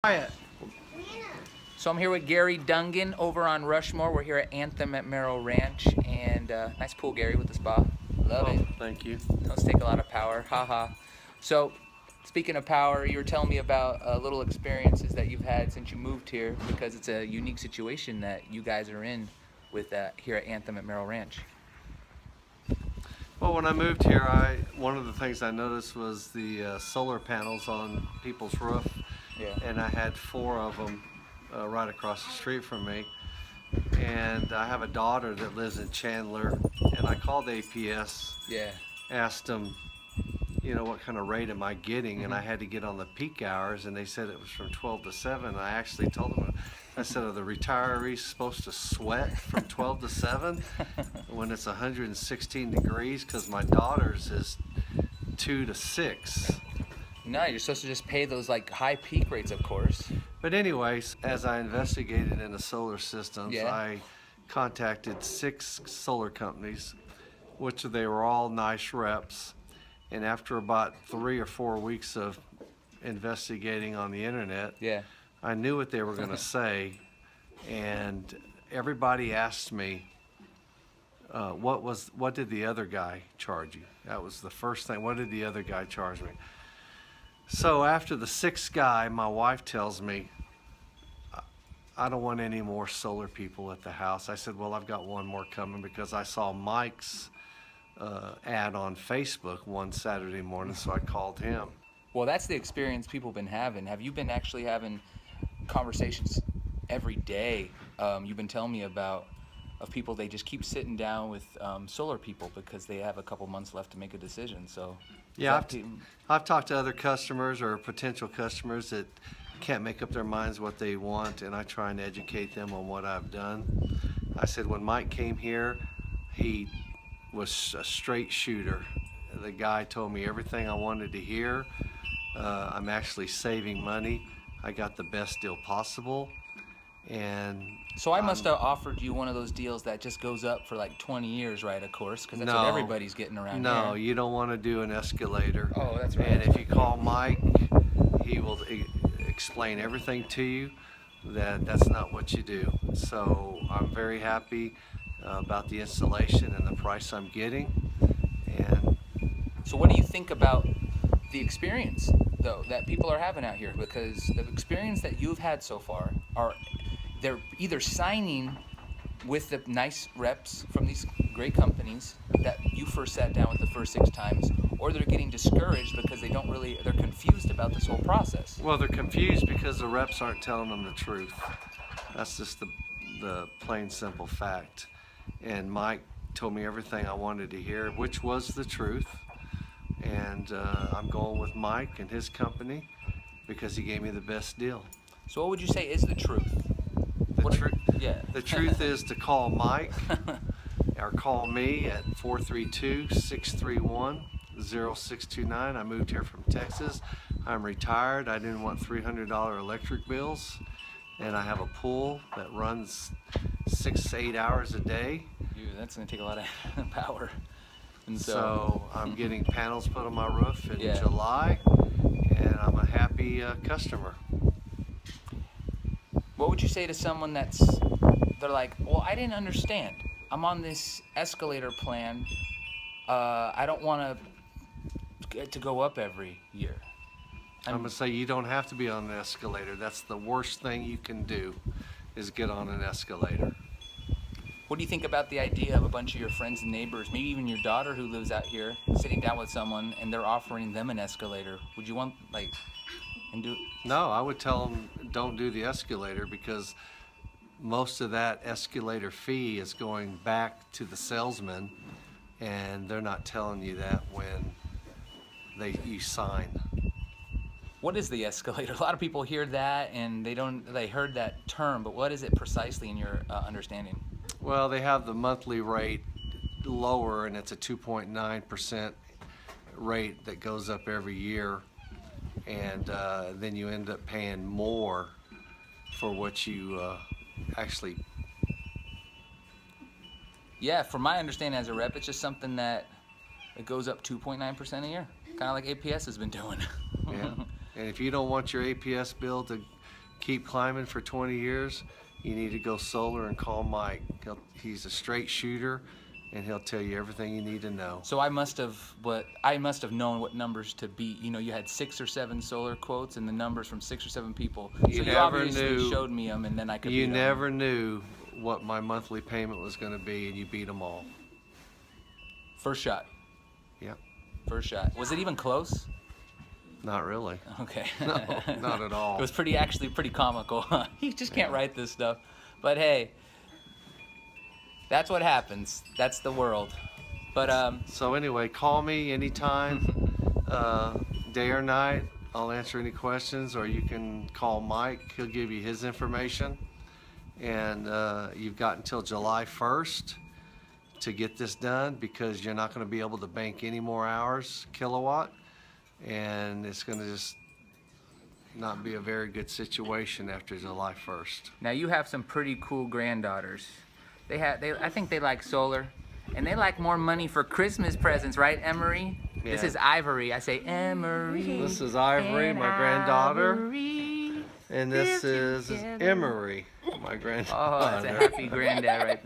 Quiet. So I'm here with Gary Dugan over on Rushmore. We're here at Anthem at Merrill Ranch, and nice pool, Gary, with the spa. Love it. Thank you. Those take a lot of power. Haha. So, speaking of power, you were telling me about little experiences that you've had since you moved here, because it's a unique situation that you guys are in with here at Anthem at Merrill Ranch. Well, when I moved here, one of the things I noticed was the solar panels on people's roof. Yeah. And I had 4 of them right across the street from me. And I have a daughter that lives in Chandler, and I called APS. Yeah. Asked them, you know, what kind of rate am I getting? And I had to get on the peak hours, and they said it was from 12 to 7. I actually told them, I said, are the retirees supposed to sweat from 12 to 7 when it's 116 degrees? Because my daughter's is 2 to 6. No, you're supposed to just pay those like high peak rates, of course. But anyways, as I investigated into solar systems, Yeah. I contacted 6 solar companies, which they were all nice reps. And after about 3 or 4 weeks of investigating on the internet, Yeah. I knew what they were going to say. And everybody asked me, what did the other guy charge you? That was the first thing. What did the other guy charge me? So after the 6th guy, my wife tells me, I don't want any more solar people at the house. I said, well, I've got one more coming, because I saw Mike's ad on Facebook one Saturday morning, so I called him. Well, that's the experience people have been having. Have you been actually having conversations every day? You've been telling me about of people, they just keep sitting down with solar people because they have a couple months left to make a decision. So yeah, I've talked to other customers or potential customers that can't make up their minds what they want, and I try and educate them on what I've done. I said, when Mike came here, he was a straight shooter. The guy told me everything I wanted to hear. I'm actually saving money. I got the best deal possible. And so I must have offered you one of those deals that just goes up for like 20 years, right? Of course, because that's what everybody's getting around here. No, you don't want to do an escalator. Oh, that's right. And if you call Mike, he will explain everything to you. That's not what you do. So I'm very happy about the installation and the price I'm getting. And so what do you think about the experience, though, that people are having out here? Because the experience that you've had so far they're either signing with the nice reps from these great companies that you first sat down with the first 6 times, or they're getting discouraged because they're confused about this whole process. Well, they're confused because the reps aren't telling them the truth. That's just the plain simple fact. And Mike told me everything I wanted to hear, which was the truth. And I'm going with Mike and his company because he gave me the best deal. So what would you say is the truth? The truth is to call Mike or call me at 432-631-0629. I moved here from Texas. I'm retired. I didn't want $300 electric bills, and I have a pool that runs 6 to 8 hours a day. Dude, that's going to take a lot of power. And so I'm getting panels put on my roof in July, and I'm a happy customer. What would you say to someone they're like, well, I didn't understand. I'm on this escalator plan. I don't want to go up every year. I'm going to say you don't have to be on an escalator. That's the worst thing you can do, is get on an escalator. What do you think about the idea of a bunch of your friends and neighbors, maybe even your daughter who lives out here, sitting down with someone and they're offering them an escalator? Would you want, like, and do? No, I would tell them don't do the escalator, because most of that escalator fee is going back to the salesman, and they're not telling you that when you sign. What is the escalator? A lot of people hear that and they heard that term, but what is it precisely in your understanding? Well, they have the monthly rate lower, and it's a 2.9% rate that goes up every year, and then you end up paying more for what you actually. Yeah, from my understanding as a rep, it's just something that it goes up 2.9% a year, kind of like APS has been doing. Yeah, and if you don't want your APS bill to keep climbing for 20 years, you need to go solar and call Mike. He's a straight shooter, and he'll tell you everything you need to know. So I must have known what numbers to beat. You know, you had 6 or 7 solar quotes and the numbers from 6 or 7 people. You so you never obviously knew, showed me them, and then I could. You beat 'em. never knew what my monthly payment was going to be, and you beat them all. First shot. Yep. First shot. Was it even close? Not really. Okay. No, not at all. It was actually pretty comical. You just can't write this stuff. But hey, that's what happens. That's the world. But So anyway, call me anytime, day or night. I'll answer any questions, or you can call Mike. He'll give you his information. And you've got until July 1st to get this done, because you're not going to be able to bank any more hours kilowatt, and it's going to just not be a very good situation after July 1st. now you have some pretty cool granddaughters. I think they like solar, and they like more money for Christmas presents, right, Emery? Yeah. This is Ivory. I say Emery. This is Ivory, my granddaughter, Ivory. and this is Emery, my granddaughter. Oh, that's a happy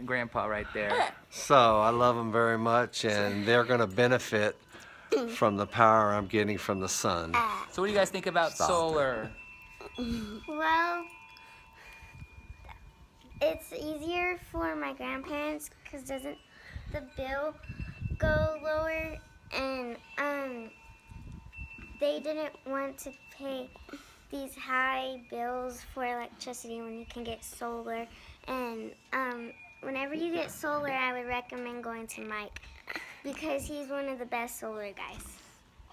grandpa right there. So I love them very much, and they're going to benefit from the power I'm getting from the sun. So what do you guys think about solar? Well, it's easier for my grandparents because doesn't the bill go lower, and they didn't want to pay these high bills for electricity when you can get solar. And whenever you get solar, I would recommend going to Mike because he's one of the best solar guys.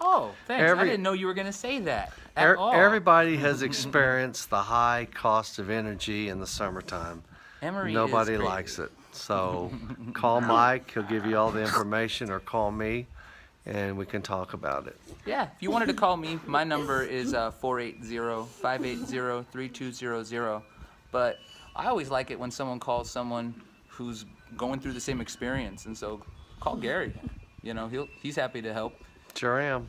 Oh, thanks. I didn't know you were going to say that at all. Everybody has experienced the high cost of energy in the summertime. Emery Nobody is crazy. likes it. So call Mike. He'll give you all the information, or call me, and we can talk about it. Yeah, if you wanted to call me, my number is 480-580-3200. But I always like it when someone calls someone who's going through the same experience, and so call Gary. You know, he's happy to help. Sure am.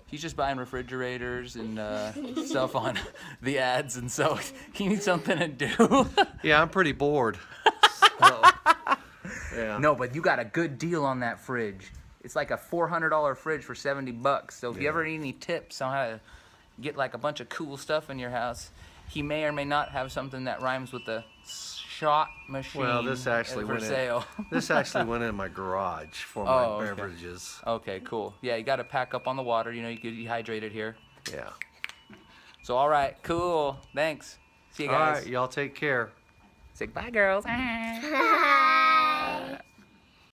He's just buying refrigerators and stuff on the ads, and so he needs something to do. Yeah, I'm pretty bored. So, yeah. No, but you got a good deal on that fridge. It's like a $400 fridge for $70. So if you ever need any tips on how to get like a bunch of cool stuff in your house, he may or may not have something that rhymes with the shot machine. Well, this actually for went sale. This actually went in my garage for my Oh, okay. beverages. Okay, cool. Yeah, you got to pack up on the water. You know, you get dehydrated here. Yeah. So all right, cool. Thanks. See you All guys. right, y'all take care. Say bye, girls. Bye.